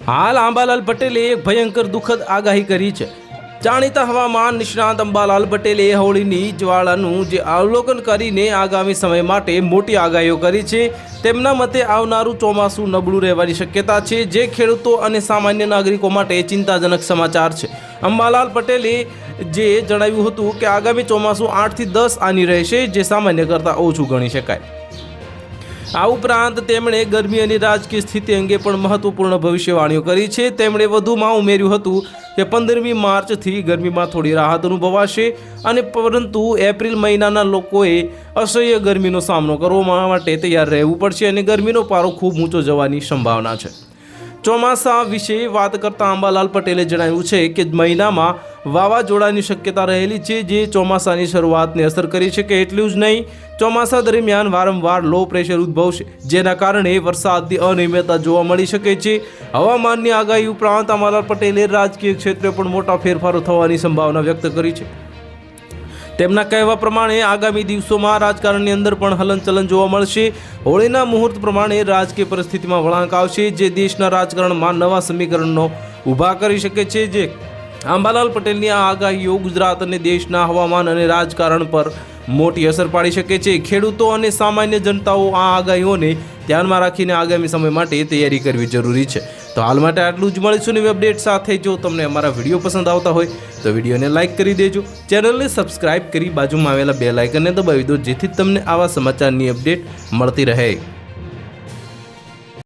હાલ અંબાલાલ પટેલે એક ભયંકર દુઃખદ આગાહી કરી છે। જાણીતા હવામાન નિષ્ણાત અંબાલાલ પટેલે હોળીની જ્વાળાનું જે અવલોકન કરીને આગામી સમય માટે મોટી આગાહીઓ કરી છે। તેમના મતે આવનારું ચોમાસું નબળું રહેવાની શક્યતા છે, જે ખેડૂતો અને સામાન્ય નાગરિકો માટે ચિંતાજનક સમાચાર છે। અંબાલાલ પટેલે જે જણાવ્યું હતું કે આગામી ચોમાસું 8 થી 10 આની રહેશે, જે સામાન્ય કરતાં ઓછું ગણી શકાય। આ ઉપરાંત તેમણે ગરમી અને રાજકીય સ્થિતિ અંગે પણ મહત્વપૂર્ણ ભવિષ્યવાણીઓ કરી છે। તેમણે વધુમાં ઉમેર્યું હતું કે 15મી માર્ચથી ગરમીમાં થોડી રાહત અનુભવાશે અને પરંતુ એપ્રિલ મહિનાના લોકોએ અસહ્ય ગરમીનો સામનો કરવા માટે તૈયાર રહેવું પડશે અને ગરમીનો પારો ખૂબ ઊંચો જવાની સંભાવના છે। ચોમાસા વિશે વાત કરતા અંબાલાલ પટેલે જણાવ્યું છે કે મહિનામાં વાવાઝોડાની શક્યતા રહેલી છે, જે ચોમાસાની શરૂઆતને અસર કરી શકે। એટલું જ નહીં, ચોમાસા દરમિયાન વારંવાર લો પ્રેશર ઉદ્ભવશે, જેના કારણે વરસાદની અનિયમિતતા જોવા મળી શકે છે। હવામાનની આગાહી ઉપરાંત અંબાલાલ પટેલે રાજકીય ક્ષેત્રે પણ મોટા ફેરફારો થવાની સંભાવના વ્યક્ત કરી છે। તેમના કહેવા પ્રમાણે આગામી દિવસોમાં રાજકારણની અંદર પણ હલનચલન જોવા મળશે। હોળીના મુહૂર્ત પ્રમાણે રાજકીય પરિસ્થિતિમાં વળાંક આવશે, જે દેશના રાજકારણમાં નવા સમીકરણો ઊભા કરી શકે છે। જે અંબાલાલ પટેલની આ આગાહીઓ ગુજરાત અને દેશના હવામાન અને રાજકારણ પર મોટી અસર પાડી શકે છે। ખેડૂતો અને સામાન્ય જનતાઓ આ આગાહીઓને ધ્યાનમાં રાખીને આગામી સમય માટે તૈયારી કરવી જરૂરી છે। તો હાલ માટે આટલું જ। મળીશું નવી અપડેટ સાથે। જો તમને અમારા વિડીયો પસંદ આવતા હોય તો વિડીયોને લાઇક કરી દેજો, ચેનલને સબસ્ક્રાઇબ કરી બાજુમાં આવેલા બેલ આઇકનને દબાવી દો, જેથી તમને આવા સમાચારની અપડેટ મળતી રહે।